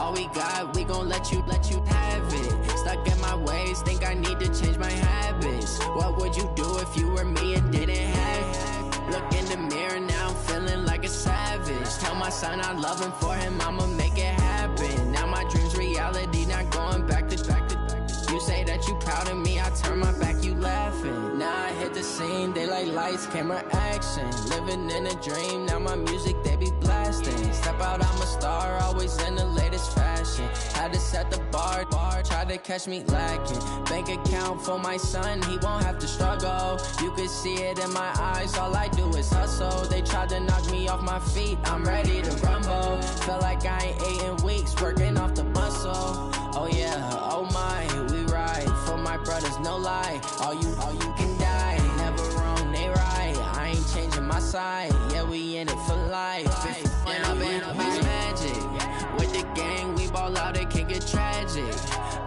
All we got, we gon' let you have it. Stuck in my ways, think I need to change my habits. What would you do if you were me and didn't have it? Look in the mirror now, I'm feeling like a savage. Tell my son I love him, for him I'ma make it happen. Now my dream's reality, not going back to. You say that you proud of me, I turn my back, you laughing. Now I hit the scene, they like lights, camera, action. Living in a dream, now my music, they be blasting. Step out, I'm a star, always in the latest fashion. Had to set the bar, try to catch me lacking. Bank account for my son, he won't have to struggle. You can see it in my eyes, all I do is hustle. They tried to knock me off my feet, I'm ready to rumble. Felt like I ain't ate in weeks, working off the muscle. Oh yeah, oh my, we ride for my brothers, no lie. All you can die, never wrong, they right. I ain't changing my side, yeah, we in it for life. And I've been magic. With the gang, we ball out, it can get tragic.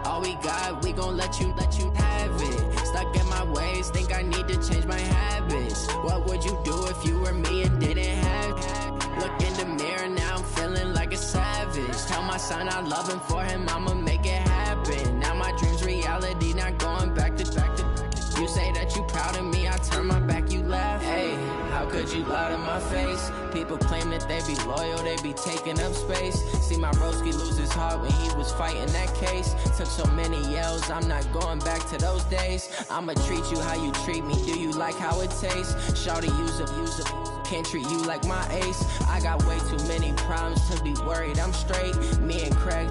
All we got, we gon' let you have it. Stuck in my ways, think I need to change my habits. What would you do if you were me and didn't have it? Look in the mirror, now I'm feeling like a savage. Tell my son I love him, for him I'ma make it happen. Now my dream's reality, not going back to. You say that you proud of me, I turn my back, you laugh. Hey, how could you lie to my face? People claim that they be loyal, they be taking up space. See my broski lose his heart when he was fighting that case. Took so many yells, I'm not going back to those days. I'ma treat you how you treat me, do you like how it tastes? Shawty, use up, can't treat you like my ace. I got way too many problems to be worried, I'm straight. Me and Craig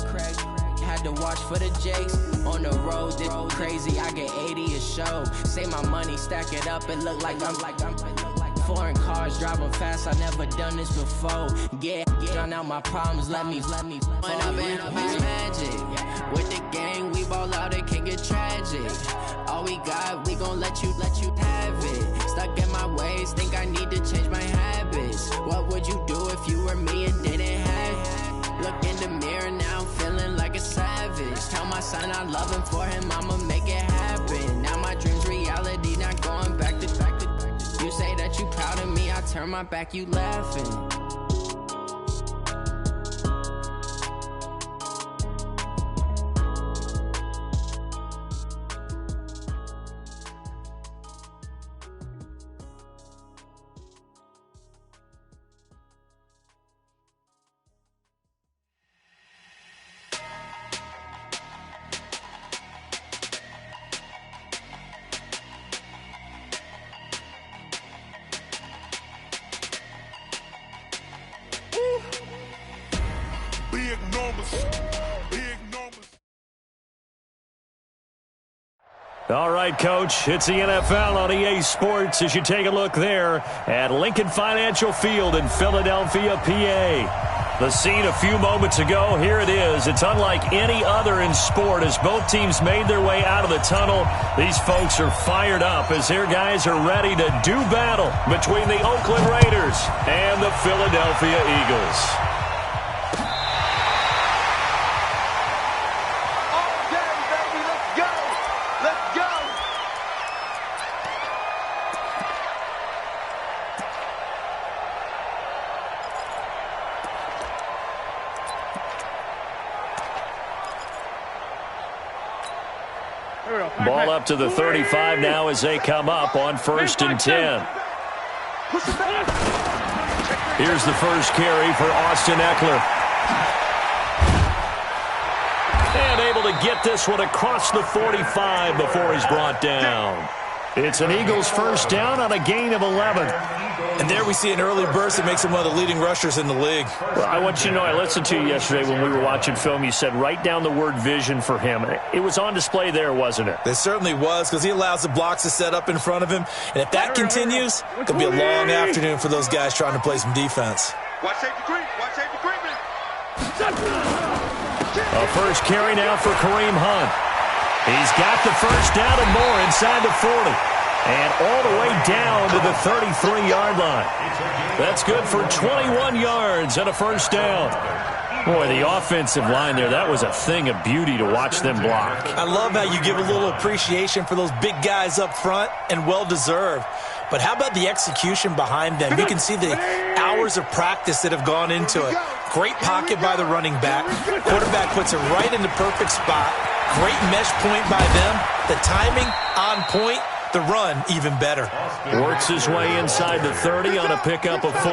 had to watch for the Jakes. On the road, this crazy, I get 80 a show. Say my money, stack it up, it look like I'm foreign cars, driving fast, I never done this before. Yeah, drown out my problems, let me When I've been magic. With the gang, we ball out, it can get tragic. All we got, we gon' let you have it. Stuck in my ways, think I need to change my habits. What would you do if you were me and didn't have it? Look in the mirror, now I'm feeling like a savage. Tell my son I love him, for him I'ma make it happen. Now my dream's reality, not going back to. You say that you proud of me, I turn my back, you laughing. All right, Coach, it's the NFL on EA Sports as you take a look there at Lincoln Financial Field in Philadelphia, PA. The scene a few moments ago, here it is. It's unlike any other in sport as both teams made their way out of the tunnel. These folks are fired up as their guys are ready to do battle between the Oakland Raiders and the Philadelphia Eagles. Ball up to the 35 now as they come up on 1st and 10. Here's the first carry for Austin Eckler. And able to get this one across the 45 before he's brought down. It's an Eagles first down on a gain of 11. And there we see an early burst that makes him one of the leading rushers in the league. Well, I want you to know, I listened to you yesterday when we were watching film. You said write down the word vision for him. It was on display there, wasn't it? It certainly was, because he allows the blocks to set up in front of him. And if that continues, it'll be a long afternoon for those guys trying to play some defense. Watch safety creep. Watch safety creeping. A first carry now for Kareem Hunt. He's got the first down and more inside the 40. And all the way down to the 33-yard line. That's good for 21 yards and a first down. Boy, the offensive line there, that was a thing of beauty to watch them block. I love how you give a little appreciation for those big guys up front, and well-deserved. But how about the execution behind them? You can see the hours of practice that have gone into it. Great pocket by the running back. Quarterback puts it right in the perfect spot. Great mesh point by them. The timing on point. The run even better. Works his way inside the 30 on a pickup of 4.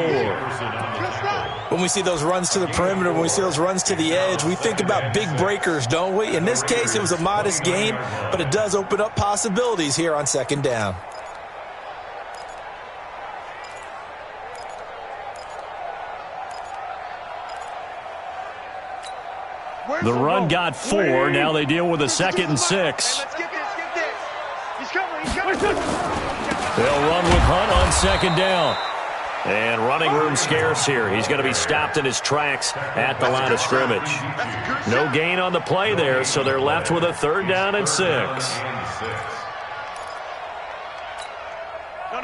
When we see those runs to the perimeter, when we see those runs to the edge, we think about big breakers, don't we? In this case, it was a modest gain, but it does open up possibilities here on second down. The run got 4. Now they deal with a 2nd and 6. Let's get this. He's coming. They'll run with Hunt on 2nd down. And running room scarce here. He's going to be stopped in his tracks at the line of scrimmage. No gain on the play there, so they're left with a 3rd down and 6.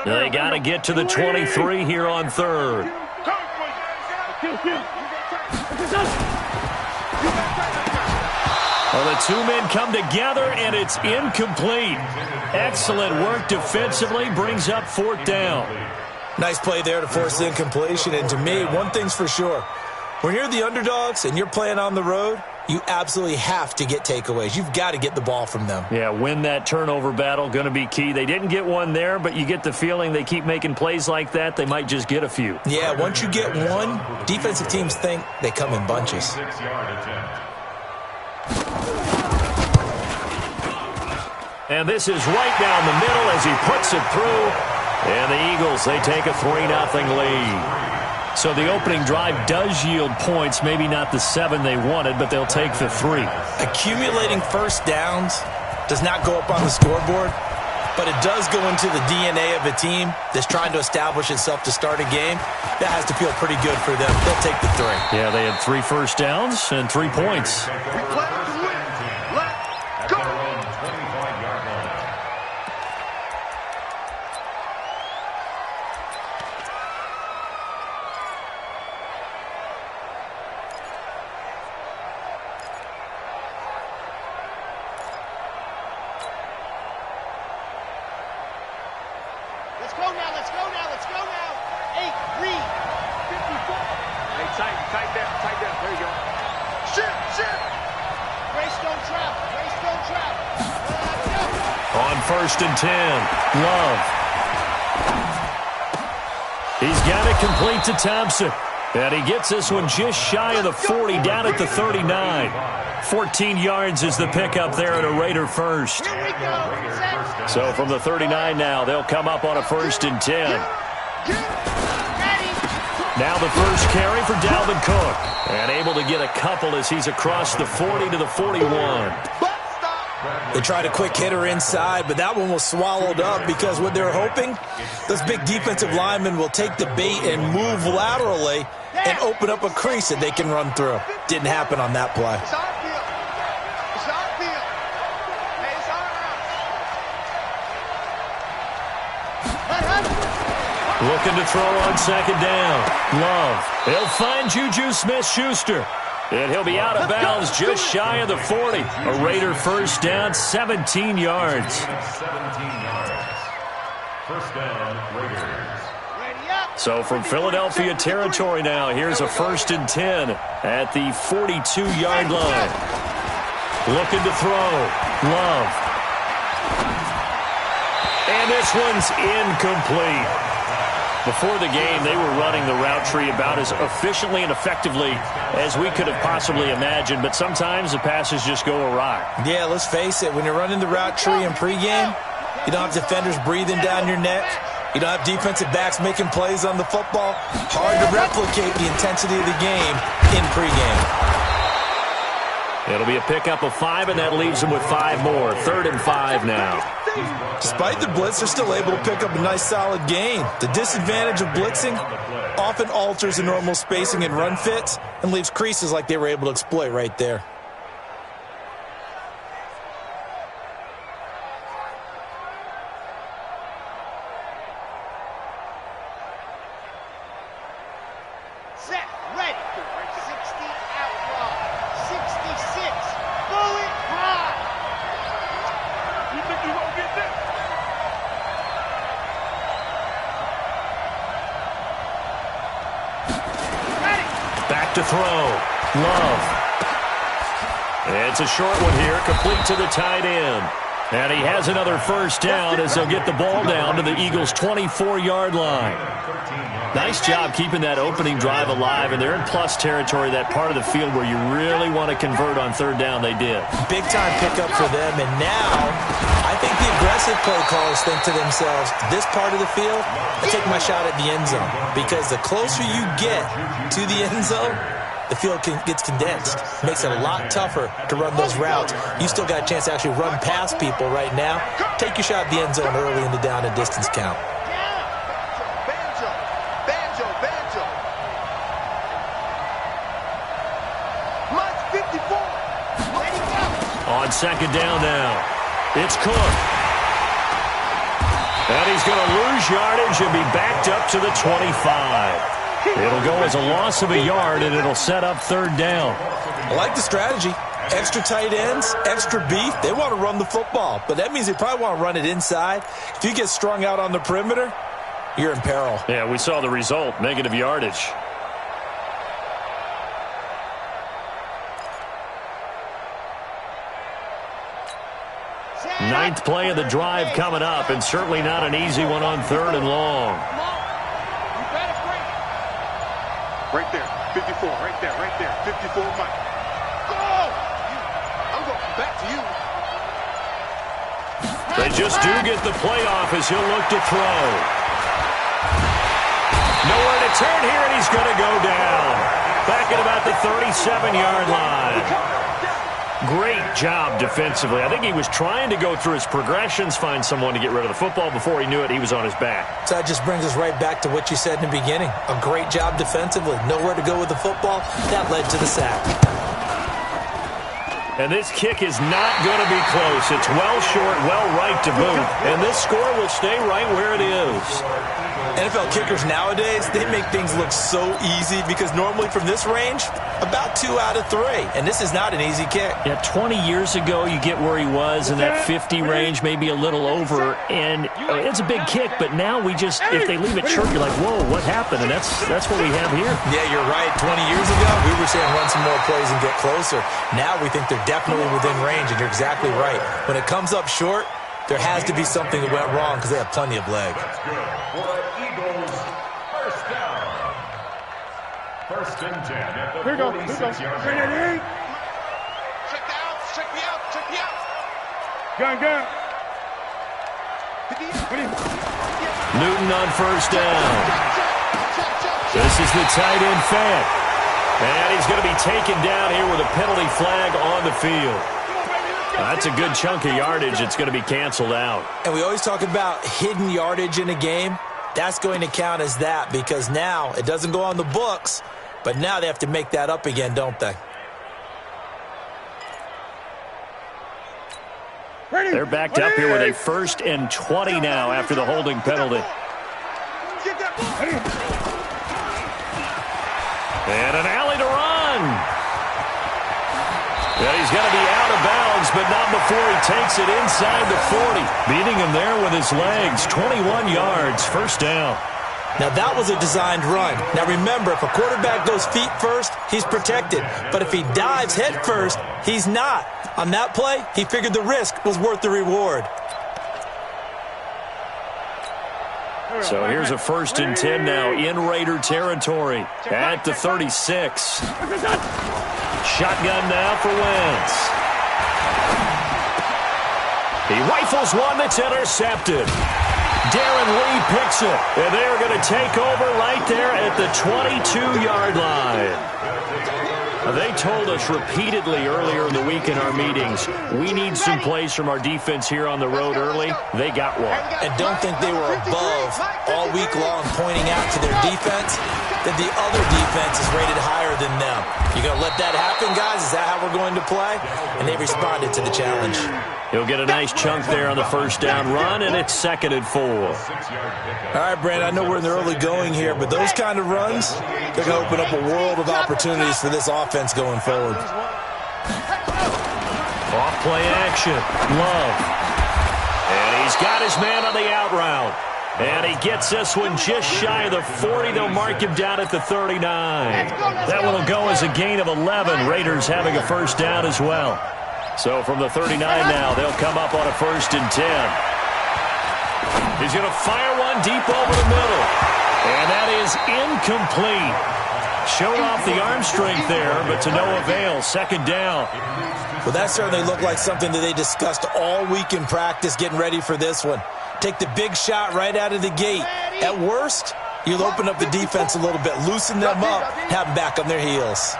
They got to get to the 23 here on 3rd. Well, the two men come together, and it's incomplete. Excellent work defensively, brings up 4th down. Nice play there to force the incompletion. And to me, one thing's for sure. When you're the underdogs and you're playing on the road, you absolutely have to get takeaways. You've got to get the ball from them. Yeah, win that turnover battle, going to be key. They didn't get one there, but you get the feeling they keep making plays like that, they might just get a few. Yeah, once you get one, defensive teams think they come in bunches. And this is right down the middle as he puts it through. And the Eagles, they take a 3-0 lead. So the opening drive does yield points, maybe not the 7 they wanted, but they'll take the 3. Accumulating first downs does not go up on the scoreboard, but it does go into the DNA of a team that's trying to establish itself to start a game. That has to feel pretty good for them. They'll take the 3. Yeah, they had 3 first downs and 3 points. Let's go now. 8, read. 54. Hey, tight that. There you go. Shift. Grace don't travel. On 1st and 10, Love. He's got it complete to Thompson. And he gets this one just shy of the 40, down at the 39. 14 yards is the pickup there at a Raider first. Here we go. So from the 39 now, they'll come up on a 1st and 10. Now the first carry for Dalvin Cook. And able to get a couple as he's across the 40 to the 41. They tried a quick hitter inside, but that one was swallowed up because what they're hoping, those big defensive linemen will take the bait and move laterally and open up a crease that they can run through. Didn't happen on that play. Looking to throw on 2nd down. Love. He'll find Juju Smith-Schuster. And he'll be out of bounds just shy of the 40. A Raider first down, 17 yards. First down, Raiders. So from Philadelphia territory now, here's a 1st and 10 at the 42-yard line. Looking to throw. Love. And this one's incomplete. Before the game, they were running the route tree about as efficiently and effectively as we could have possibly imagined, but sometimes the passes just go awry. Yeah, let's face it, when you're running the route tree in pregame, you don't have defenders breathing down your neck. You don't have defensive backs making plays on the football. Hard to replicate the intensity of the game in pregame. It'll be a pickup of 5, and that leaves them with 5 more. 3rd and 5 now. Despite the blitz, they're still able to pick up a nice solid gain. The disadvantage of blitzing often alters the normal spacing and run fits and leaves creases like they were able to exploit right there. Set, ready. 60 outlaw. 66. Bullet high. You think you won't get this? Back to throw. Love. It's a short one here, complete to the tight end. And he has another first down as they'll get the ball down to the Eagles' 24-yard line. Nice job keeping that opening drive alive, and they're in plus territory, that part of the field where you really want to convert on third down. They did. Big-time pickup for them, and now I think the aggressive play callers think to themselves, this part of the field, I take my shot at the end zone, because the closer you get to the end zone, the field gets condensed. Makes it a lot tougher to run those routes. You still got a chance to actually run past people right now. Take your shot at the end zone early in the down and distance count. On second down now, it's Cook. And he's going to lose yardage and be backed up to the 25. It'll go as a loss of a yard, and it'll set up third down. I like the strategy. Extra tight ends, extra beef. They want to run the football, but that means they probably want to run it inside. If you get strung out on the perimeter, you're in peril. Yeah, we saw the result, negative yardage. Ninth play of the drive coming up, and certainly not an easy one on third and long. Right there, 54, right there, 54, Mike. Go! I'm going back to you. They just do get the playoff as he'll look to throw. Nowhere to turn here, and he's going to go down. Back at about the 37-yard line. Great job defensively. I think he was trying to go through his progressions, find someone to get rid of the football. Before he knew it, he was on his back. So that just brings us right back to what you said in the beginning. A great job defensively. Nowhere to go with the football. That led to the sack. And this kick is not going to be close. It's well short, well right to boot. And this score will stay right where it is. NFL kickers nowadays, they make things look so easy because normally from this range, about 2 out of 3. And this is not an easy kick. Yeah, 20 years ago, you get where he was in that 50 range, maybe a little over. And it's a big kick, but now we just, if they leave it short, you're like, whoa, what happened? And that's what we have here. Yeah, you're right. 20 years ago, we were saying run some more plays and get closer. Now we think they're definitely within range, and you're exactly right. When it comes up short, there has to be something that went wrong because they have plenty of leg. That's good. For Eagles, first down. First and 10 at the 46-yard line. Check the out, check the out, check the out. Gun. Newton on first down. This is the tight end fake. And he's going to be taken down here with a penalty flag on the field. That's a good chunk of yardage. It's going to be canceled out. And we always talk about hidden yardage in a game. That's going to count as that because now it doesn't go on the books, but now they have to make that up again, don't they? They're backed up here with a 1st and 20 now after the holding penalty. And an alley to run. Yeah, he's going to be out of bounds, but not before he takes it inside the 40. Beating him there with his legs. 21 yards, first down. Now, that was a designed run. Now, remember, if a quarterback goes feet first, he's protected. But if he dives head first, he's not. On that play, he figured the risk was worth the reward. So here's a 1st and 10 now in Raider territory at the 36. Shotgun now for Wentz. He rifles one that's intercepted. Darren Lee picks it, and they're going to take over right there at the 22-yard line. They told us repeatedly earlier in the week in our meetings, we need some plays from our defense here on the road early. They got one. And don't think they were above all week long pointing out to their defense that the other defense is rated higher than them. You going to let that happen, guys? Is that how we're going to play? And they responded to the challenge. He'll get a nice chunk there on the first down run, and it's 2nd and 4. All right, Brandon, I know we're in the early going here, but those kind of runs, they're going to open up a world of opportunities for this offense going forward. Off play action. Love. And he's got his man on the out route. And he gets this one just shy of the 40. They'll mark him down at the 39. That one will go as a gain of 11. Raiders having a first down as well. So from the 39 now, they'll come up on a 1st and 10. He's going to fire one deep over the middle. And that is incomplete. Showed off the arm strength there, but to no avail. 2nd down. Well, that certainly looked like something that they discussed all week in practice getting ready for this one. Take the big shot right out of the gate. At worst, you'll open up the defense a little bit, loosen them up, have them back on their heels.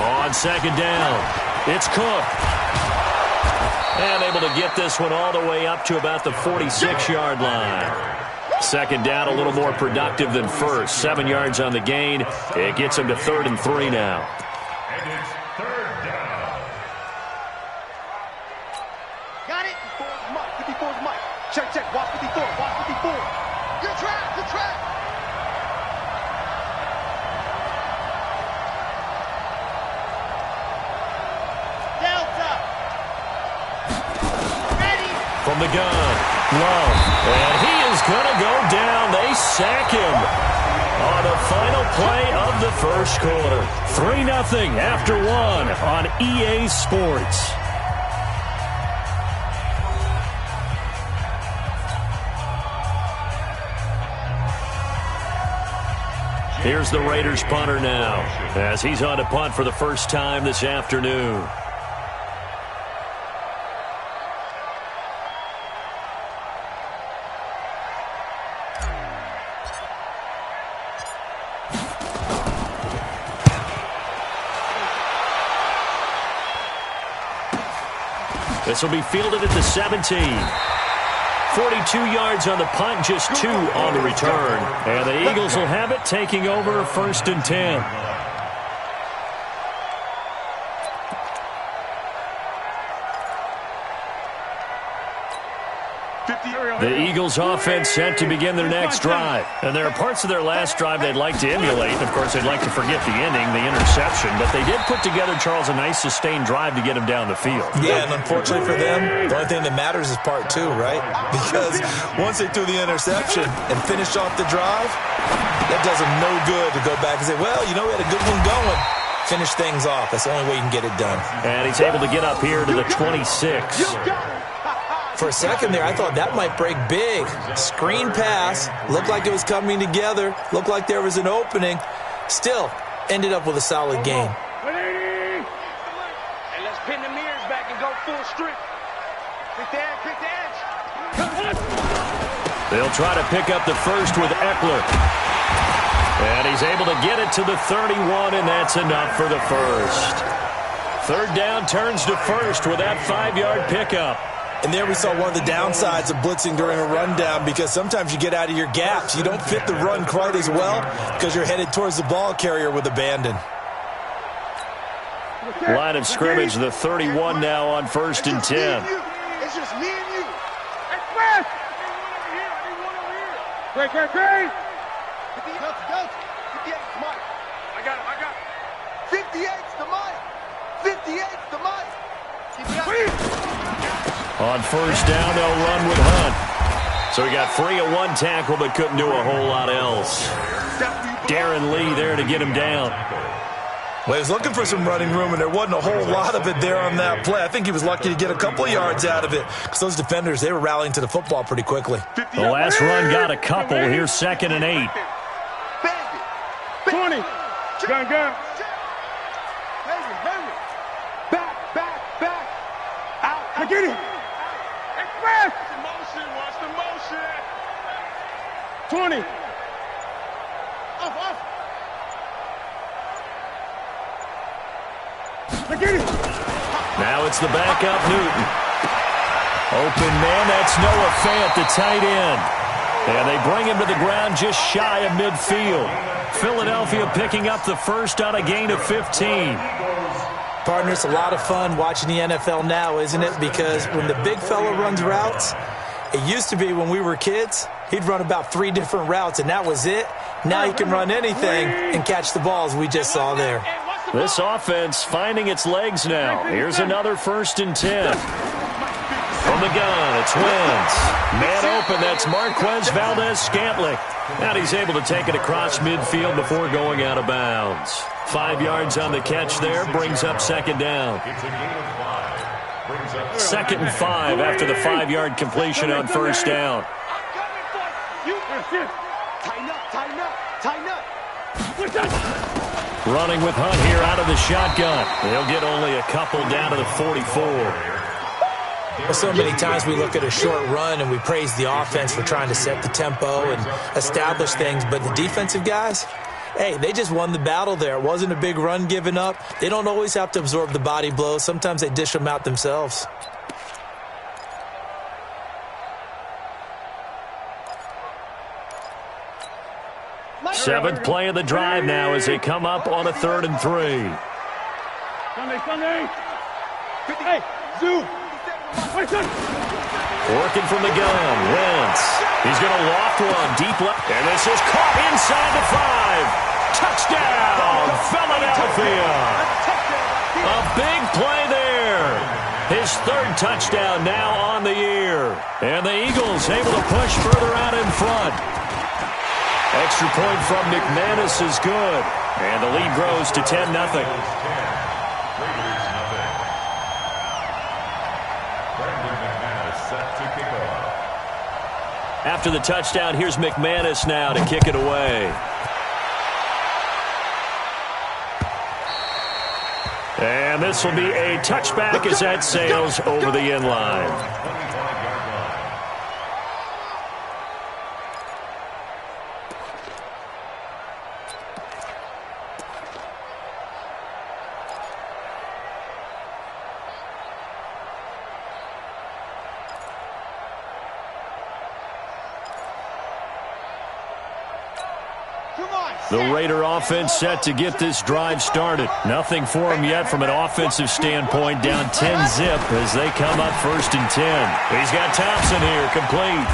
On 2nd down, it's Cook. And able to get this one all the way up to about the 46-yard line. 2nd down, a little more productive than first. 7 yards on the gain. It gets him to 3rd and 3 now. And it's 3rd down. Got it. 54's Mike. 54's Mike. Check, check. Watch 54. Watch 54. Good track. Good track. Delta. Ready. From the gun, Love. And he is going to go down. They sack him on the final play of the first quarter. 3-0 after 1 on EA Sports. Here's the Raiders punter now as he's on to punt for the first time this afternoon. This will be fielded at the 17. 42 yards on the punt, just 2 on the return. And the Eagles will have it, taking over 1st and 10. The Eagles offense set to begin their next drive. And there are parts of their last drive they'd like to emulate. Of course, they'd like to forget the ending, the interception. But they did put together, Charles, a nice sustained drive to get him down the field. Yeah, and unfortunately for them, the only thing that matters is part 2, right? Because once they threw the interception and finished off the drive, that does them no good to go back and say, well, you know, we had a good one going. Finish things off. That's the only way you can get it done. And he's able to get up here to the 26. For a second there, I thought that might break big. Screen pass. Looked like it was coming together. Looked like there was an opening. Still, ended up with a solid game. And let's pin the mirrors back and go full strip. Pick the edge, pick the edge. They'll try to pick up the first with Eckler. And he's able to get it to the 31, and that's enough for the first. 3rd down turns to 1st with that 5-yard pickup. And there we saw one of the downsides of blitzing during a rundown, because sometimes you get out of your gaps. You don't fit the run quite as well because you're headed towards the ball carrier with abandon. Line of scrimmage, the 31 now on 1st and 10. It's just me and you. Express! Great, great, great! 58's Mike. I got it. 58's the Mike. 58's the Mike. Keep it up. On 1st down, they'll run with Hunt. So he got free of 1 tackle, but couldn't do a whole lot else. Darren Lee there to get him down. Well, he was looking for some running room, and there wasn't a whole lot of it there on that play. I think he was lucky to get a couple of yards out of it, because those defenders, they were rallying to the football pretty quickly. The last run got a couple. Here's 2nd and 8. 20. Gun. Back. Out. I get it. Express. Watch the motion. 20. Off. I get it. Now it's the backup, Newton. Open man, that's Noah Fant, the tight end. And they bring him to the ground just shy of midfield. Philadelphia picking up the first on a gain of 15. Partner, it's a lot of fun watching the NFL now, isn't it? Because when the big fella runs routes, it used to be when we were kids, he'd run about 3 different routes, and that was it. Now he can run anything and catch the balls we just saw there. This offense finding its legs now. Here's another 1st and 10. From the gun, it's Wentz. Man open, that's Marquez Valdez-Scantling. And he's able to take it across midfield before going out of bounds. 5 yards on the catch there, brings up 2nd down. 2nd and 5 after the 5-yard completion on 1st down. Running with Hunt here out of the shotgun. He'll get only a couple down to the 44. Well, so many times we look at a short run and we praise the offense for trying to set the tempo and establish things, but the defensive guys, hey, they just won the battle there. It wasn't a big run given up. They don't always have to absorb the body blows. Sometimes they dish them out themselves. Seventh play of the drive now as they come up on a 3rd and 3. Hey, Zoo. Working from the gun, Wentz. He's going to loft one deep left. And this is caught inside the 5. Touchdown, Philadelphia. A big play there. His 3rd touchdown now on the year. And the Eagles able to push further out in front. Extra point from McManus is good. And the lead grows to 10-0. After the touchdown, here's McManus now to kick it away. And this will be a touchback as that sails over the end line. The Raider offense set to get this drive started. Nothing for him yet from an offensive standpoint. Down 10-zip as they come up 1st and 10. He's got Thompson here, complete.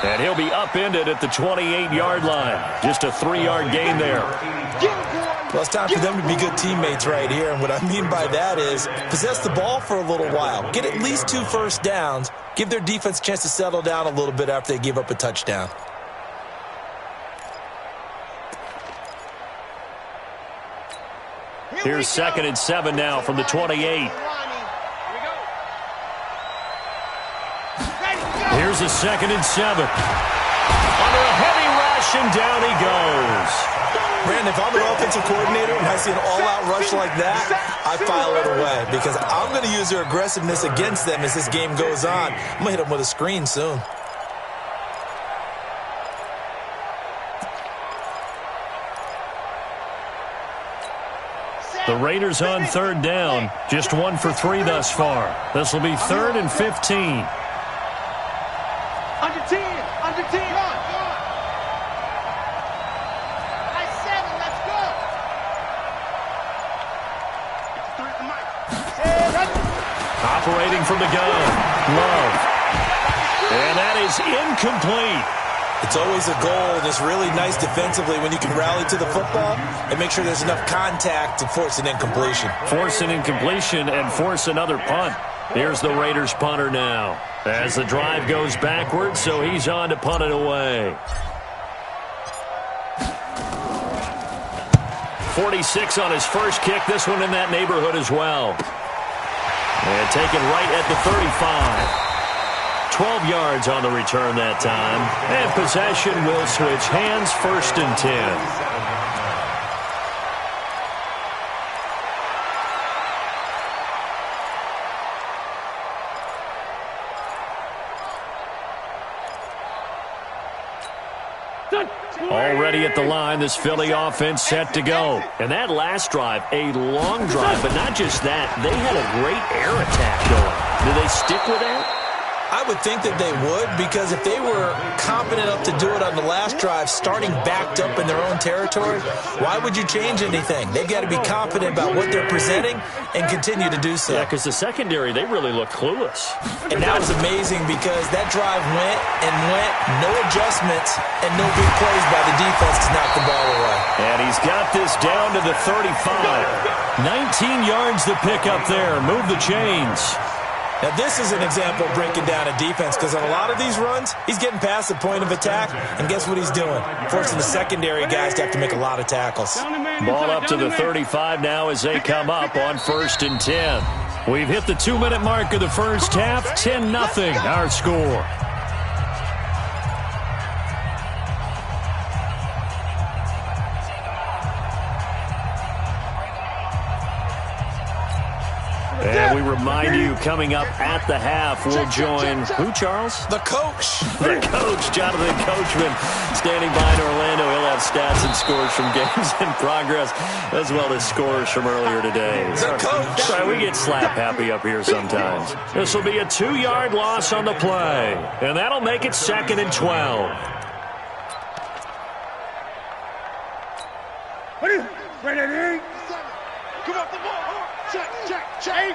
And he'll be upended at the 28-yard line. Just a 3-yard gain there. Well, it's time for them to be good teammates right here. And what I mean by that is possess the ball for a little while. Get at least 2 first downs. Give their defense a chance to settle down a little bit after they give up a touchdown. Here's 2nd and 7 now from the 28. Here's a 2nd and 7. Under a heavy rush, and down he goes. Brandon, if I'm an offensive coordinator and I see an all-out rush like that, I file it away because I'm going to use their aggressiveness against them as this game goes on. I'm going to hit them with a screen soon. The Raiders on 3rd down. Just 1 for 3 thus far. This will be 3rd and 15. Under 10. Under 10. Come on. I 7. Let's go. Operating from the gun. Love. And that is incomplete. It's always a goal, and it's really nice defensively when you can rally to the football and make sure there's enough contact to force an incompletion. Force an incompletion and force another punt. Here's the Raiders punter now. As the drive goes backwards, so he's on to punt it away. 46 on his first kick. This one in that neighborhood as well. And taken right at the 35. 12 yards on the return that time. And possession will switch hands, 1st and 10. Already at the line, this Philly offense set to go. And that last drive, a long drive, but not just that. They had a great air attack going. Do they stick with that? I would think that they would, because if they were competent enough to do it on the last drive, starting backed up in their own territory, why would you change anything? They've got to be confident about what they're presenting and continue to do so. Yeah, because the secondary, they really look clueless. And that was amazing because that drive went and went, no adjustments, and no big plays by the defense to knock the ball away. And he's He's got this down to the 35. 19 yards to pick up there. Move the chains. Now, this is an example of breaking down a defense because on a lot of these runs, he's getting past the point of attack, and guess what he's doing? Forcing the secondary guys to have to make a lot of tackles. Ball up to the 35 now as they come up on 1st and 10. We've hit the 2-minute mark of the first half. 10-0 our score. And we remind you, coming up at the half, we'll join who, Charles? The coach. The coach, Jonathan Coachman, standing by in Orlando. He'll have stats and scores from games in progress, as well as scores from earlier today. The coach. Sorry, we get slap happy up here sometimes. This will be a 2-yard loss on the play, and that'll make it 2nd and 12. Ready? Come off the ball. Check. 8.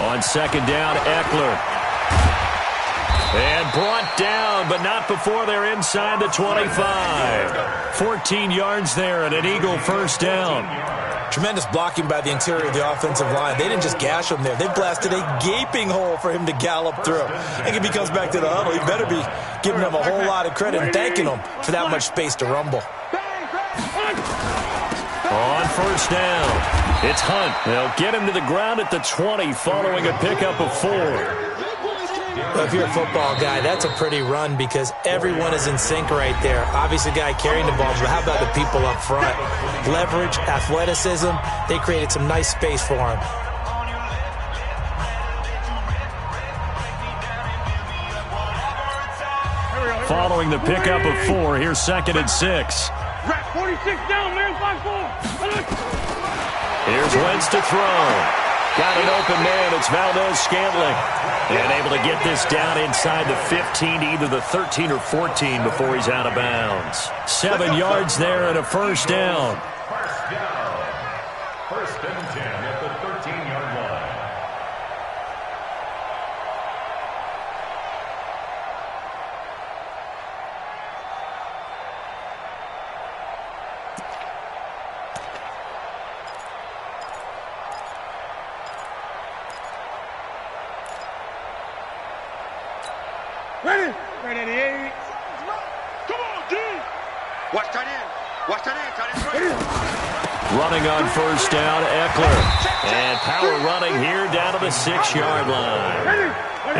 On 2nd down, Eckler. And brought down, but not before they're inside the 25. 14 yards there and an Eagle first down. Tremendous blocking by the interior of the offensive line. They didn't just gash him there. They blasted a gaping hole for him to gallop through. I think if he comes back to the huddle, he better be giving them a whole lot of credit and thanking them for that much space to rumble. On 1st down, it's Hunt. They'll get him to the ground at the 20 following a pickup of 4. Well, if you're a football guy, that's a pretty run because everyone is in sync right there. Obviously, the guy carrying the ball, but how about the people up front? Leverage, athleticism, they created some nice space for him. Following the pickup of 4, here's 2nd and 6. 46 down, man, 5-4. Here's Wentz to throw. Got an open man. It's Valdez-Scantling. And able to get this down inside the 15 to either the 13 or 14 before he's out of bounds. 7 yards there and a first down. First and 10 at the 13-yard line. Ready, 8. Come on, D. Watch tight end. Tight end. Running on first down, Eckler. And power running here down to the 6-yard line.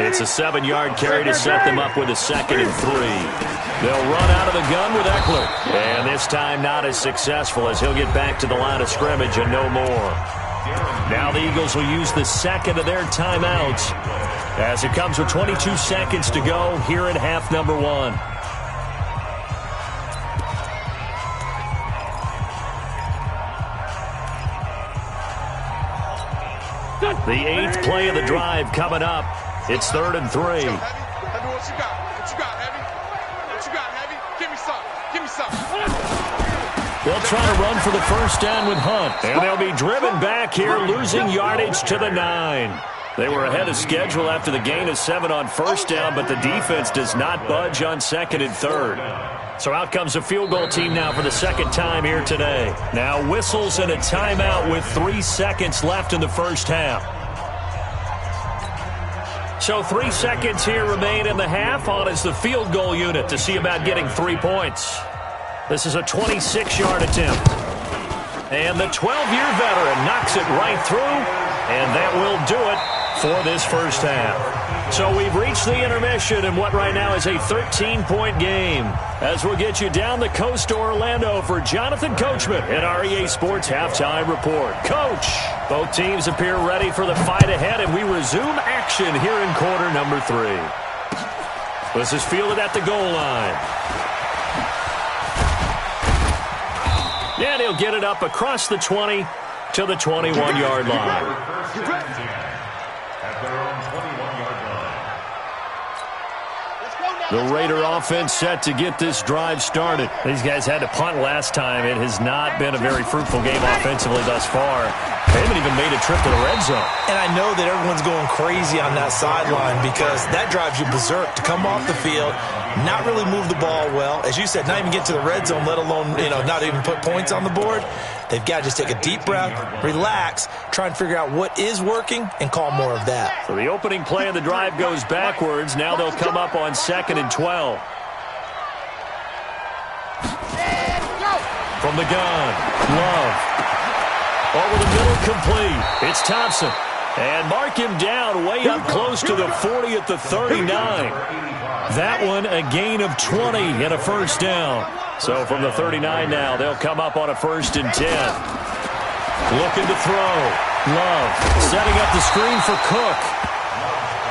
It's a 7-yard carry to set them up with a 2nd and 3. They'll run out of the gun with Eckler. And this time not as successful as he'll get back to the line of scrimmage and no more. Now the Eagles will use the second of their timeouts as it comes with 22 seconds to go here in half number 1. The 8th play of the drive coming up. It's 3rd and 3. Heavy, what you got? Heavy? Give me some. They'll try to run for the first down with Hunt. And they'll be driven back here, losing yardage to the 9. They were ahead of schedule after the gain of 7 on first down, but the defense does not budge on 2nd and 3rd. So out comes a field goal team now for the second time here today. Now whistles and a timeout with 3 seconds left in the first half. So 3 seconds here remain in the half. On is the field goal unit to see about getting 3 points. This is a 26-yard attempt. And the 12-year veteran knocks it right through, and that will do it for this first half. So we've reached the intermission in what right now is a 13-point game. As we'll get you down the coast to Orlando for Jonathan Coachman at our EA Sports Halftime Report. Coach, both teams appear ready for the fight ahead, and we resume action here in quarter number 3. This is fielded at the goal line. And he'll get it up across the 20 to the 21-yard line. The Raider offense set to get this drive started. These guys had to punt last time. It has not been a very fruitful game offensively thus far. They haven't even made a trip to the red zone. And I know that everyone's going crazy on that sideline because that drives you berserk to come off the field, not really move the ball well. As you said, not even get to the red zone, let alone, not even put points on the board. They've got to just take a deep breath, relax, try and figure out what is working, and call more of that. So the opening play of the drive goes backwards. Now they'll come up on 2nd and 12. From the gun, Love. Over the middle, complete. It's Thompson. And mark him down way up close to the 40 at the 39. That one a gain of 20 and a first down. So from the 39 now, they'll come up on a 1st and 10. Looking to throw. Love setting up the screen for Cook.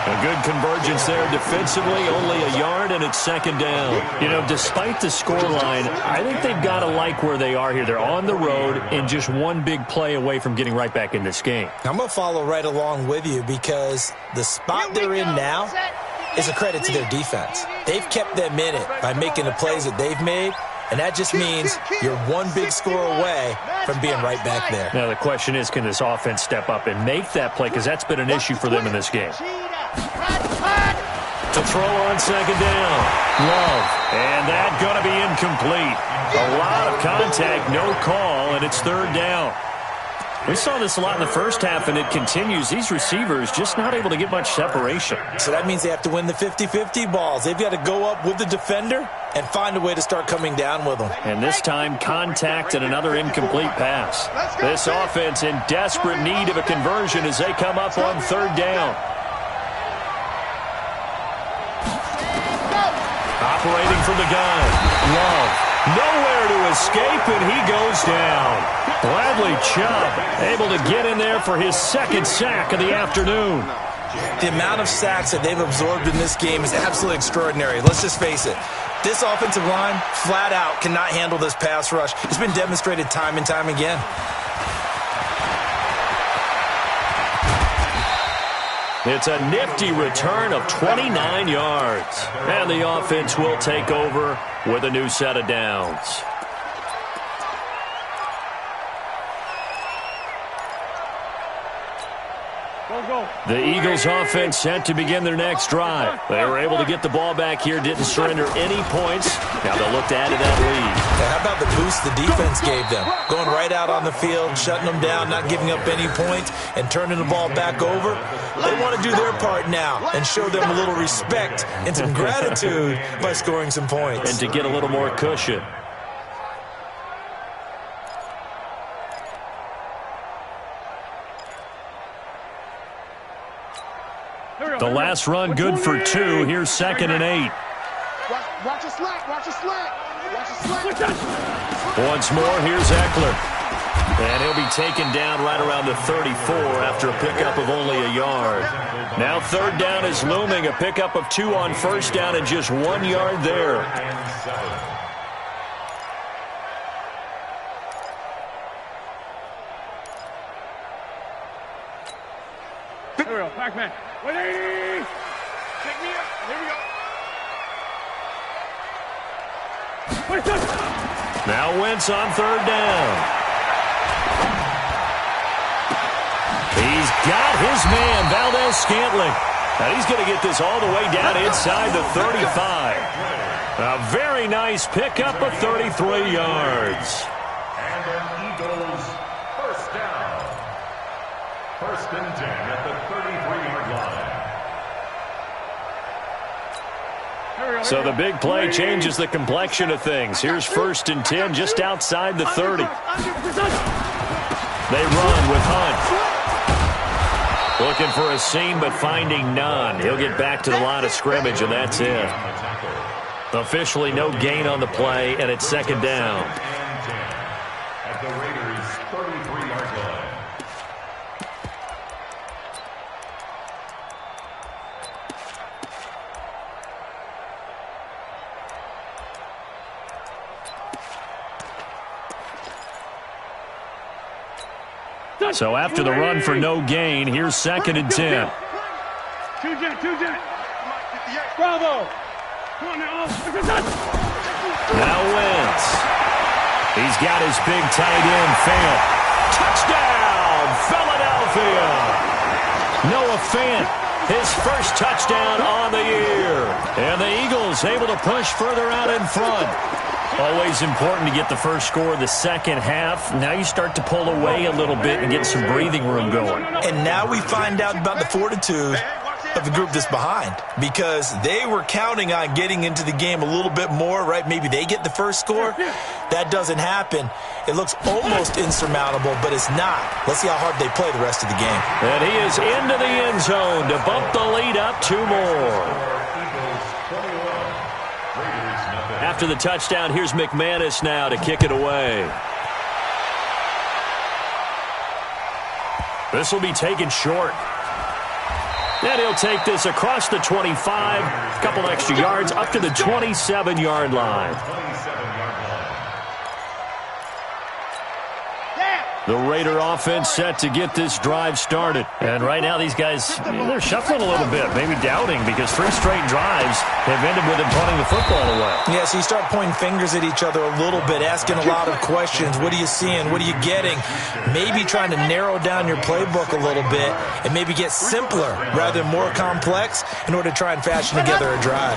A good convergence there defensively, only a yard, and it's 2nd down. Despite the scoreline, I think they've got to like where they are here. They're on the road and just one big play away from getting right back in this game. I'm going to follow right along with you because the spot they're in now is a credit to their defense. They've kept them in it by making the plays that they've made, and that just means you're one big score away from being right back there. Now the question is, can this offense step up and make that play? Because that's been an issue for them in this game. To throw on 2nd down. Love. And that going to be incomplete. A lot of contact, no call, and it's 3rd down. We saw this a lot in the first half, and it continues. These receivers just not able to get much separation. So that means they have to win the 50-50 balls. They've got to go up with the defender and find a way to start coming down with them. And this time, contact and another incomplete pass. This offense in desperate need of a conversion as they come up on 3rd down. Operating from the gun. Love. Nowhere to escape, and he goes down. Bradley Chubb able to get in there for his 2nd sack of the afternoon. The amount of sacks that they've absorbed in this game is absolutely extraordinary. Let's just face it. This offensive line, flat out, cannot handle this pass rush. It's been demonstrated time and time again. It's a nifty return of 29 yards. And the offense will take over with a new set of downs. The Eagles offense set to begin their next drive. They were able to get the ball back here, didn't surrender any points. Now they'll look to add to that lead. How about the boost the defense gave them? Going right out on the field, shutting them down, not giving up any points, and turning the ball back over. They want to do their part now and show them a little respect and some gratitude by scoring some points. And to get a little more cushion. The last run good for 2. Here's 2nd and 8. Watch your slack. Watch your slack. Watch your slack. Once more, here's Eckler. And he'll be taken down right around the 34 after a pickup of only a yard. Now 3rd down is looming. A pickup of 2 on 1st down and just 1 yard there. Here we go. Pac-Man. 180. Pick me up. Here we go. Now Wentz on 3rd down. He's got his man, Valdez-Scantling. And he's going to get this all the way down inside the 35. A very nice pickup of 33 yards. And an Eagles 1st down. 1st and 10 at the 33-yard line. So the big play changes the complexion of things. Here's 1st and 10 just outside the 30. They run with Hunt. Looking for a seam, but finding none. He'll get back to the line of scrimmage, and that's it. Officially no gain on the play, and it's 2nd down. At the Raiders' 33-yard line. So after the run for no gain, here's 2nd and 10. Two jet. Bravo. Come on now. Now Wentz. He's got his big tight end, Fant. Touchdown, Philadelphia. Noah Fant, his first touchdown on the year. And the Eagles able to push further out in front. Always important to get the first score of the second half. Now you start to pull away a little bit and get some breathing room going. And now we find out about the fortitude of the group that's behind, because they were counting on getting into the game a little bit more, right? Maybe they get the first score. That doesn't happen. It looks almost insurmountable, but it's not. Let's see how hard they play the rest of the game. And he is into the end zone to bump the lead up 2 more. After the touchdown, here's McManus now to kick it away. This will be taken short. And he'll take this across the 25, a couple extra yards, up to the 27-yard line. The Raider offense set to get this drive started. And right now these guys, they're shuffling a little bit, maybe doubting, because 3 straight drives have ended with them punting the football away. Yeah, so you start pointing fingers at each other a little bit, asking a lot of questions. What are you seeing? What are you getting? Maybe trying to narrow down your playbook a little bit and maybe get simpler rather than more complex in order to try and fashion together a drive.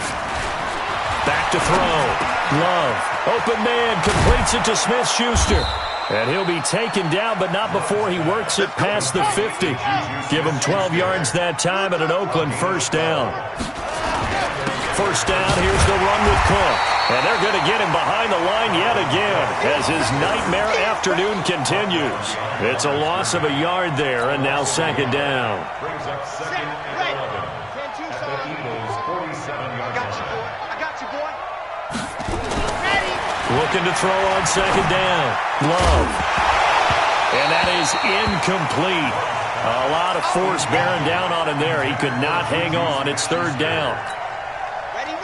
Back to throw. Love. Open man completes it to Smith-Schuster. And he'll be taken down, but not before he works it past the 50. Give him 12 yards that time and an Oakland first down. First down, here's the run with Cook. And they're going to get him behind the line yet again as his nightmare afternoon continues. It's a loss of a yard there, and now second down. Brings up second and 11 at the Eagles' 47-yard line. I got you, boy. Looking to throw on second down. Love. And that is incomplete. A lot of force bearing down on him there. He could not hang on. It's third down.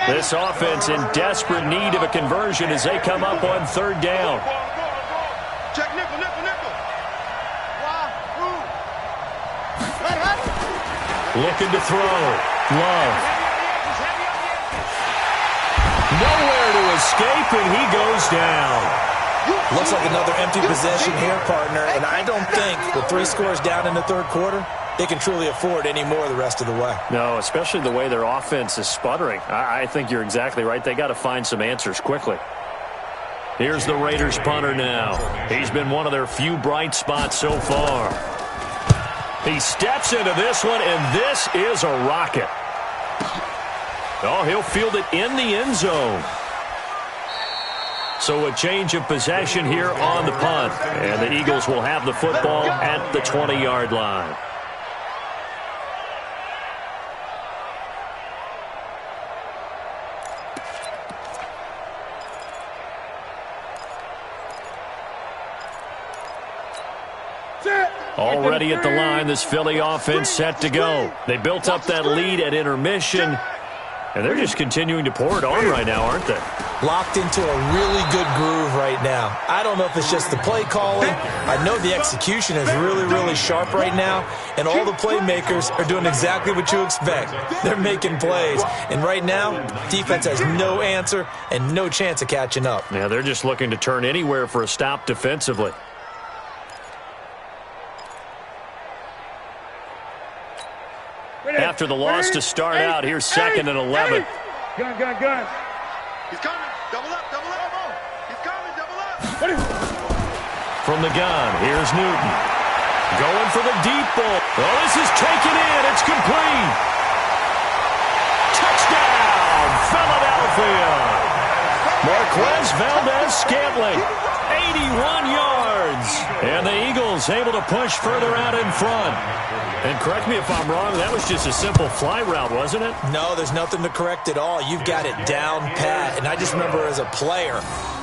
This offense in desperate need of a conversion as they come up on third down. Check nickel, nickel, nickel. Looking to throw. Love. Nowhere to escape, and he goes down. Looks like another empty possession here, partner, and I don't think with 3 scores down in the third quarter, they can truly afford any more the rest of the way. No, especially the way their offense is sputtering. I think you're exactly right. They got to find some answers quickly. Here's the Raiders punter now. He's been one of their few bright spots so far. He steps into this one, and this is a rocket. Oh, he'll field it in the end zone. So a change of possession here on the punt. And the Eagles will have the football at the 20-yard line. Already at the line, this Philly offense set to go. They built up that lead at intermission, and they're just continuing to pour it on right now, aren't they? Locked into a really good groove right now. I don't know if it's just the play calling. I know the execution is really, really sharp right now, and all the playmakers are doing exactly what you expect. They're making plays, and right now, defense has no answer and no chance of catching up. Yeah, they're just looking to turn anywhere for a stop defensively. After the loss to start out, here's second and 11. Gun. He's coming. Double up. He's coming. Double up. From the gun, here's Newton. Going for the deep ball. Oh, this is taken in. It's complete. Touchdown, Philadelphia. Marquez Valdez-Scantling, 81 yards. And the Eagles able to push further out in front. And correct me if I'm wrong, that was just a simple fly route, wasn't it? No, there's nothing to correct at all. You've got it down pat. And I just remember as a player,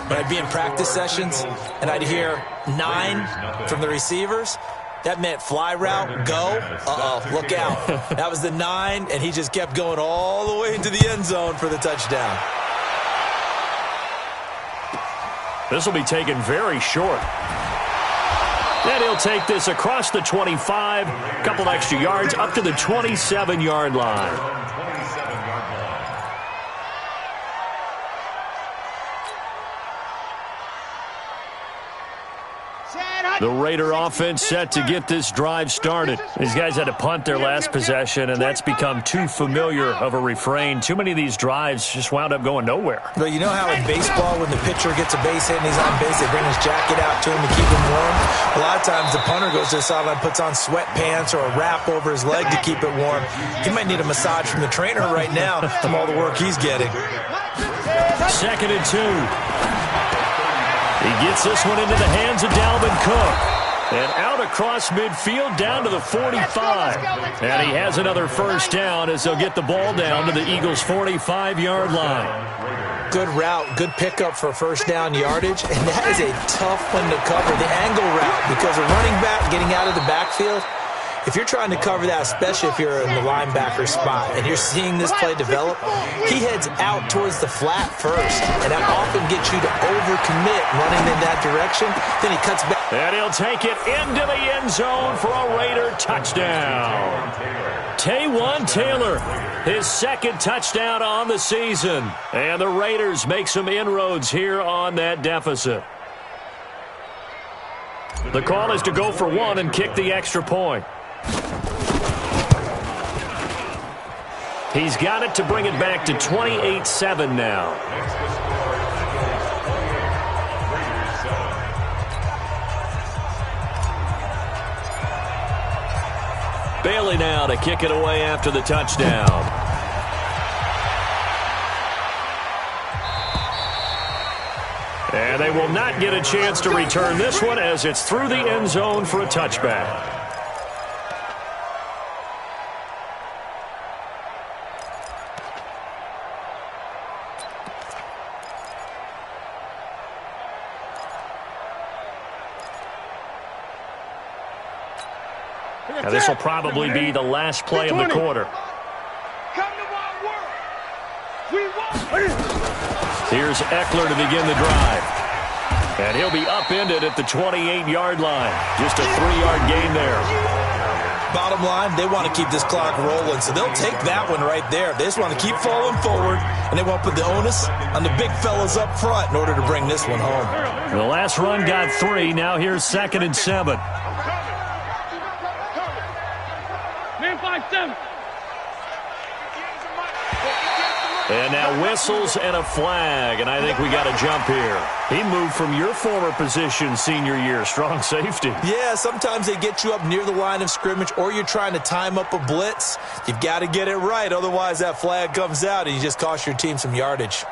when I'd be in practice sessions and I'd hear 9 from the receivers, that meant fly route, go. Look out. That was the 9, and he just kept going all the way into the end zone for the touchdown. This will be taken very short. And he'll take this across the 25, a couple extra yards, up to the 27-yard line. The Raider offense set to get this drive started. These guys had to punt their last possession, and that's become too familiar of a refrain. Too many of these drives just wound up going nowhere. But you know how in baseball, when the pitcher gets a base hit and he's on base, they bring his jacket out to him to keep him warm? A lot of times the punter goes to the sideline, puts on sweatpants or a wrap over his leg to keep it warm. He might need a massage from the trainer right now from all the work he's getting. 2nd and 2. He gets this one into the hands of Dalvin Cook. And out across midfield down to the 45. And he has another first down as they'll get the ball down to the Eagles' 45-yard line. Good route, good pickup for first down yardage, and that is a tough one to cover, the angle route, because a running back getting out of the backfield, if you're trying to cover that, especially if you're in the linebacker spot and you're seeing this play develop, he heads out towards the flat first, and that often gets you to overcommit running in that direction. Then he cuts back. And he'll take it into the end zone for a Raider touchdown. Taywan Taylor, his 2nd touchdown on the season. And the Raiders make some inroads here on that deficit. The call is to go for 1 and kick the extra point. He's got it to bring it back to 28-7 now. Bailey now to kick it away after the touchdown. And they will not get a chance to return this one as it's through the end zone for a touchback. Now this will probably be the last play of the quarter. Here's Eckler to begin the drive. And he'll be upended at the 28-yard line. Just a 3-yard gain there. Bottom line, they want to keep this clock rolling, so they'll take that one right there. They just want to keep falling forward, and they want to put the onus on the big fellas up front in order to bring this one home. The last run got 3. Now here's 2nd and 7. Man, 5-7. And now whistles and a flag, and I think we got a jump here. He moved from your former position senior year, strong safety. Yeah, sometimes they get you up near the line of scrimmage, or you're trying to time up a blitz. You've got to get it right, otherwise that flag comes out and you just cost your team some yardage.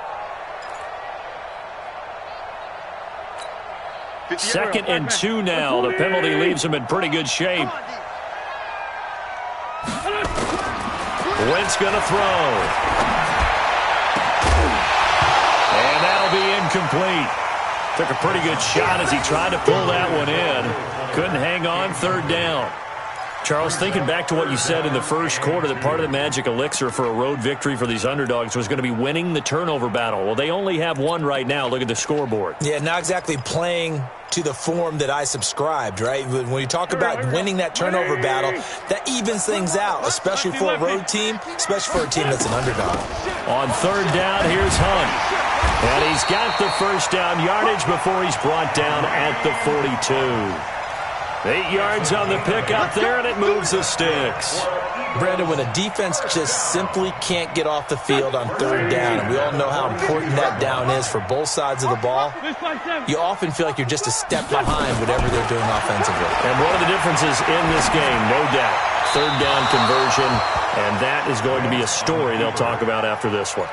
2nd and 2 now. The penalty leaves him in pretty good shape. Wentz going to throw. And that'll be incomplete. Took a pretty good shot as he tried to pull that one in. Couldn't hang on, 3rd down. Charles, thinking back to what you said in the first quarter, that part of the magic elixir for a road victory for these underdogs was going to be winning the turnover battle. Well, they only have 1 right now. Look at the scoreboard. Yeah, not exactly playing to the form that I subscribed, right? When you talk about winning that turnover battle, that evens things out, especially for a road team, especially for a team that's an underdog. On 3rd down, here's Hunt. And he's got the first down yardage before he's brought down at the 42. 8 yards on the pickup there, and it moves the sticks. Brandon, when a defense just simply can't get off the field on 3rd down, and we all know how important that down is for both sides of the ball, you often feel like you're just a step behind whatever they're doing offensively. And one of the differences in this game, no doubt, 3rd down conversion, and that is going to be a story they'll talk about after this one.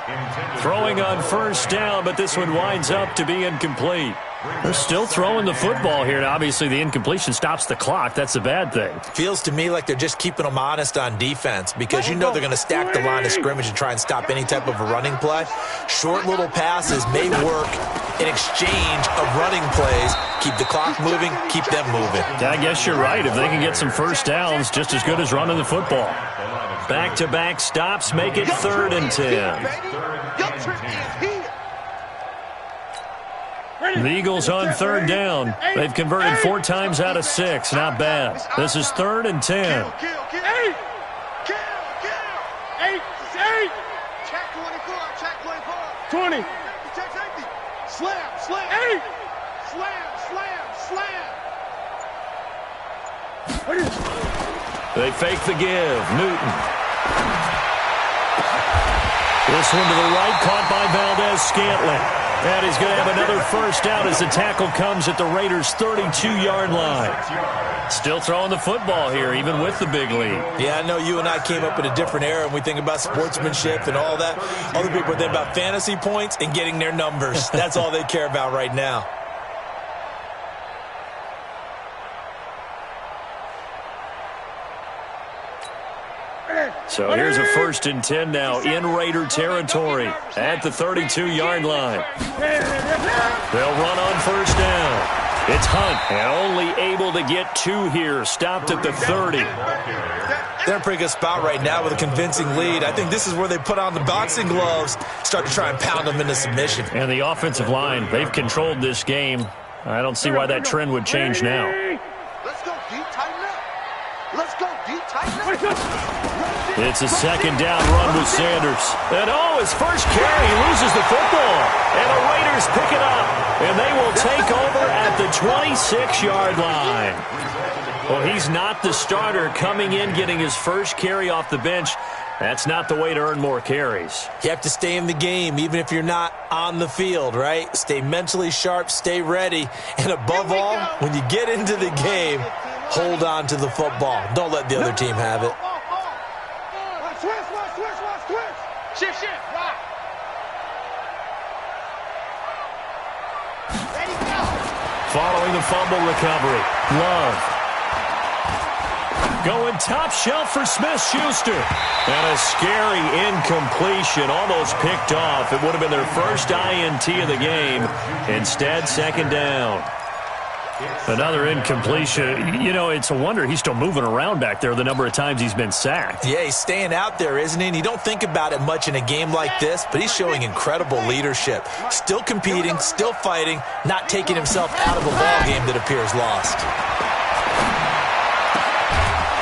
Throwing on 1st down, but this one winds up to be incomplete. They're still throwing the football here, and obviously the incompletion stops the clock. That's a bad thing. Feels to me like they're just keeping them honest on defense, because you know they're going to stack the line of scrimmage and try and stop any type of a running play. Short little passes may work in exchange of running plays. Keep the clock moving, keep them moving. I guess you're right. If they can get some first downs, just as good as running the football. Back-to-back stops make it 3rd and 10. The Eagles on 3rd down. They've converted 4 times out of 6. Not bad. This is 3rd and 10. 8. Check 24. Check 24. 20. Check safety. Slam. Slam. 8. Slam. Slam. Slam. They fake the give. Newton. This one to the right, caught by Valdez-Scantling. And he's going to have another first down as the tackle comes at the Raiders' 32-yard line. Still throwing the football here, even with the big lead. Yeah, I know you and I came up in a different era, and we think about sportsmanship and all that. Other people think about fantasy points and getting their numbers. That's all they care about right now. So here's a 1st and 10 now in Raider territory at the 32-yard line. They'll run on first down. It's Hunt, and only able to get 2 here, stopped at the 30. They're in a pretty good spot right now with a convincing lead. I think this is where they put on the boxing gloves, start to try and pound them into submission. And the offensive line, they've controlled this game. I don't see why that trend would change now. Let's go deep, tighten up. Let's go deep, tighten up. It's a 2nd down run with Sanders. And his first carry, he loses the football. And the Raiders pick it up. And they will take over at the 26-yard line. Well, he's not the starter coming in, getting his first carry off the bench. That's not the way to earn more carries. You have to stay in the game, even if you're not on the field, right? Stay mentally sharp, stay ready. And above all, when you get into the game, hold on to the football. Don't let the other team have it. Shift, rock. Ready, go. Following the fumble recovery, Love. Going top shelf for Smith-Schuster. And a scary incompletion, almost picked off. It would have been their first INT of the game. Instead, 2nd down. Another incompletion. You know, it's a wonder he's still moving around back there the number of times he's been sacked. Yeah, he's staying out there, isn't he? And you don't think about it much in a game like this, but he's showing incredible leadership. Still competing, still fighting, not taking himself out of a ball game that appears lost.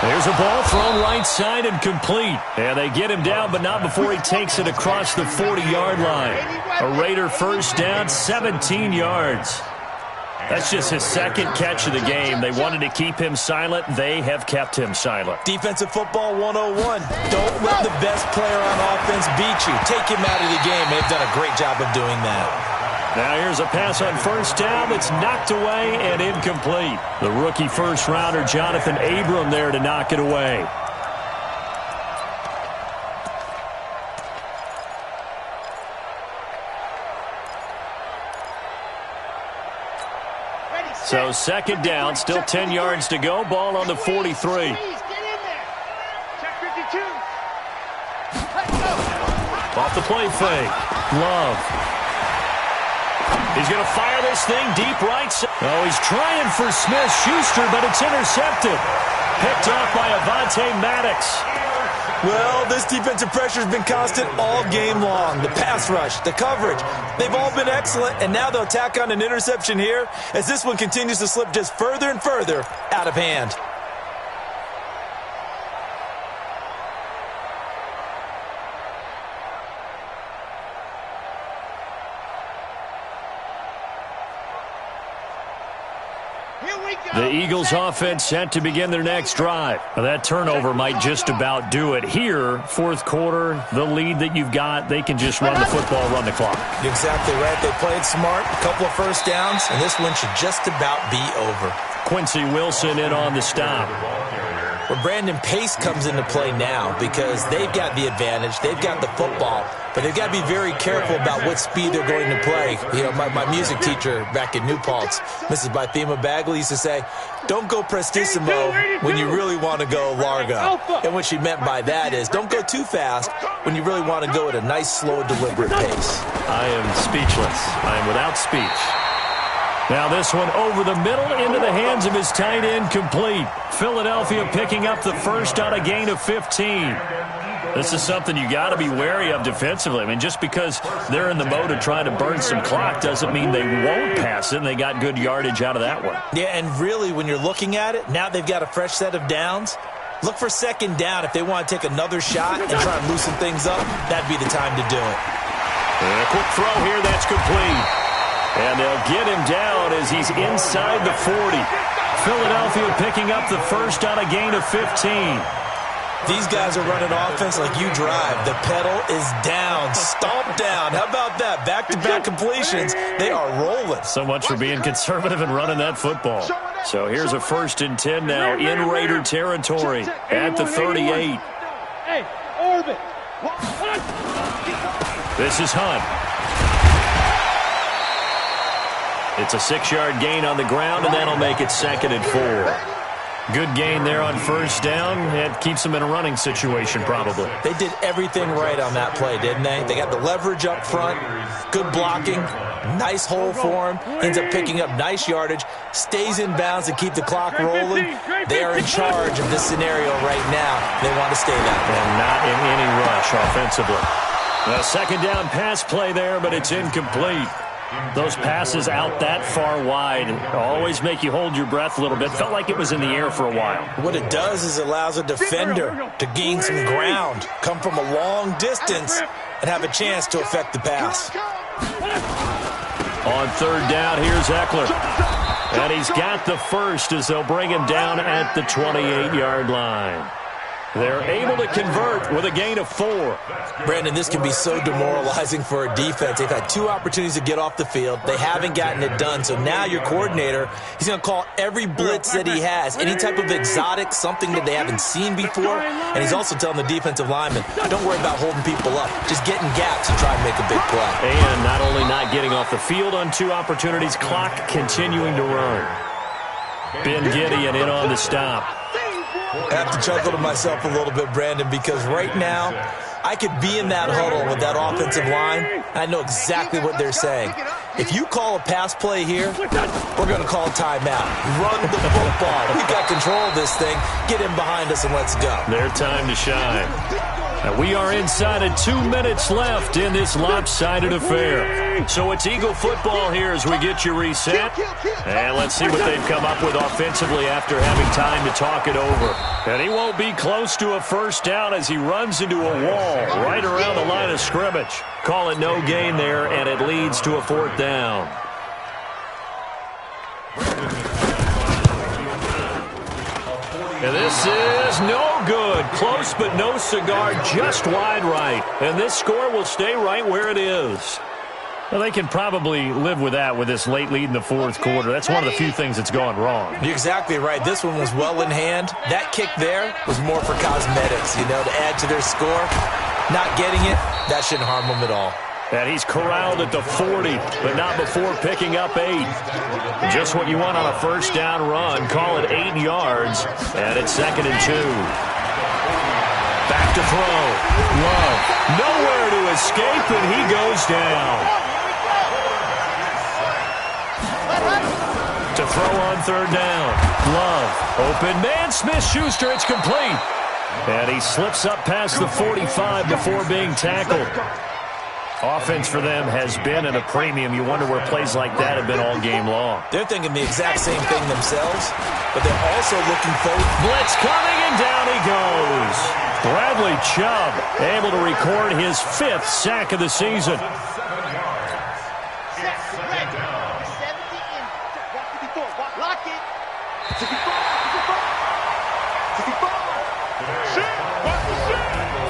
There's a ball thrown right side and complete. And they get him down, but not before he takes it across the 40-yard line. A Raider first down, 17 yards. That's just his 2nd catch of the game. They wanted to keep him silent. They have kept him silent. Defensive football 101. Don't let the best player on offense beat you. Take him out of the game. They've done a great job of doing that. Now here's a pass on first down that's knocked away and incomplete. The rookie first-rounder Jonathan Abram there to knock it away. So 2nd down, still 10 yards to go. Ball on the 43. Check 52. Off the play fake. Love. He's going to fire this thing deep right side. Oh, he's trying for Smith-Schuster, but it's intercepted. Picked off by Avonte Maddox. Well, this defensive pressure has been constant all game long. The pass rush, the coverage, they've all been excellent, and now they'll tack on an interception here as this one continues to slip just further and further out of hand. The Eagles offense set to begin their next drive. Now, that turnover might just about do it. Here, 4th quarter, the lead that you've got, they can just run the football, run the clock. Exactly right. They played smart, a couple of first downs, and this one should just about be over. Quincy Wilson in on the stop. Well, Brandon Pace comes into play now because they've got the advantage. They've got the football, but they've got to be very careful about what speed they're going to play. You know, my music teacher back in New Paltz, Mrs. Bythema Bagley, used to say, don't go prestissimo when you really want to go largo. And what she meant by that is don't go too fast when you really want to go at a nice, slow, deliberate pace. I am speechless. I am without speech. Now this one over the middle into the hands of his tight end, complete. Philadelphia picking up the first on a gain of 15. This is something you got to be wary of defensively. I mean, just because they're in the mode of trying to burn some clock doesn't mean they won't pass it, and they got good yardage out of that one. Yeah, and really, when you're looking at it, now they've got a fresh set of downs. Look for 2nd down if they want to take another shot and try and loosen things up. That'd be the time to do it. And a quick throw here, that's complete. And they'll get him down as he's inside the 40. Philadelphia picking up the first on a gain of 15. These guys are running offense like you drive. The pedal is down, stomped down. How about that? Back-to-back completions. They are rolling. So much for being conservative and running that football. So here's a 1st and 10 now in Raider territory at the 38. Hey, orbit. This is Hunt. It's a 6-yard gain on the ground, and that'll make it 2nd and 4. Good gain there on 1st down. It keeps them in a running situation, probably. They did everything right on that play, didn't they? They got the leverage up front, good blocking, nice hole for him, ends up picking up nice yardage, stays in bounds to keep the clock rolling. They are in charge of this scenario right now. They want to stay that way. And not in any rush offensively. A 2nd down pass play there, but it's incomplete. Those passes out that far wide always make you hold your breath a little bit. Felt like it was in the air for a while. What it does is it allows a defender to gain some ground, come from a long distance, and have a chance to affect the pass. On 3rd down, here's Eckler. And he's got the first as they'll bring him down at the 28-yard line. They're able to convert with a gain of 4. Brandon, this can be so demoralizing for a defense. They've had 2 opportunities to get off the field. They haven't gotten it done. So now your coordinator, he's going to call every blitz that he has, any type of exotic, something that they haven't seen before. And he's also telling the defensive linemen, don't worry about holding people up. Just get in gaps and try and make a big play. And not only not getting off the field on 2 opportunities, clock continuing to run. Ben Gideon in on the stop. I have to chuckle to myself a little bit, Brandon, because right now I could be in that huddle with that offensive line. I know exactly what they're saying. If you call a pass play here, we're going to call a timeout. Run the football. We've got control of this thing. Get in behind us and let's go. Their time to shine. And we are inside of 2 minutes left in this lopsided affair. So it's Eagle football here as we get you reset. And let's see what they've come up with offensively after having time to talk it over. And he won't be close to a 1st down as he runs into a wall right around the line of scrimmage. Call it no gain there, and it leads to a 4th down. And this is no good. Close but no cigar, just wide right. And this score will stay right where it is. Well, they can probably live with that with this late lead in the 4th quarter. That's one of the few things that's gone wrong. You're exactly right. This one was well in hand. That kick there was more for cosmetics, to add to their score. Not getting it, that shouldn't harm them at all. And he's corralled at the 40, but not before picking up 8. Just what you want on a 1st down run. Call it 8 yards, and it's 2nd and 2. Back to throw. Love. Nowhere to escape, and he goes down. To throw on 3rd down. Love. Open man. Smith-Schuster. It's complete. And he slips up past the 45 before being tackled. Offense for them has been at a premium. You wonder where plays like that have been all game long. They're thinking the exact same thing themselves, but they're also looking forward. Blitz coming, and down he goes. Bradley Chubb able to record his 5th sack of the season.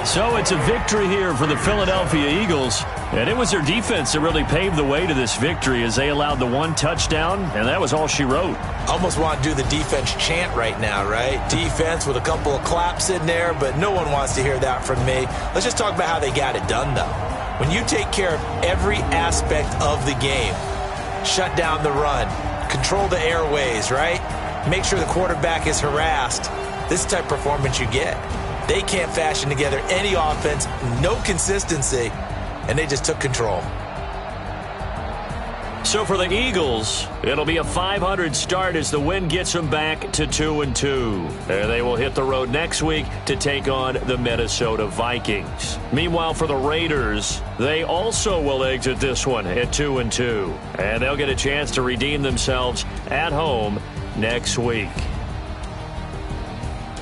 So it's a victory here for the Philadelphia Eagles. And it was their defense that really paved the way to this victory as they allowed the 1 touchdown, and that was all she wrote. Almost want to do the defense chant right now, right? Defense with a couple of claps in there, but no one wants to hear that from me. Let's just talk about how they got it done, though. When you take care of every aspect of the game, shut down the run, control the airways, right? Make sure the quarterback is harassed. This is the type of performance you get. They can't fashion together any offense, no consistency, and they just took control. So for the Eagles, it'll be a 500 start as the win gets them back to 2-2. They will hit the road next week to take on the Minnesota Vikings. Meanwhile, for the Raiders, they also will exit this one at 2-2. And they'll get a chance to redeem themselves at home next week.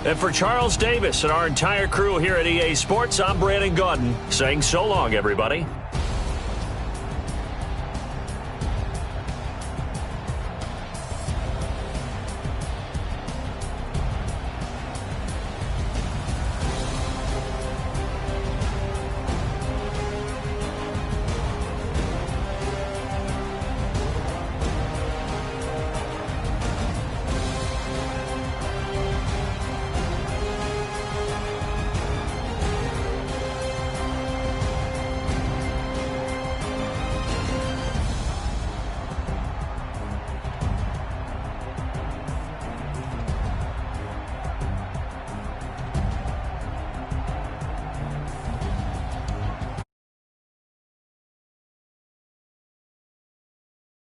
And for Charles Davis and our entire crew here at EA Sports, I'm Brandon Gaudin saying so long, everybody.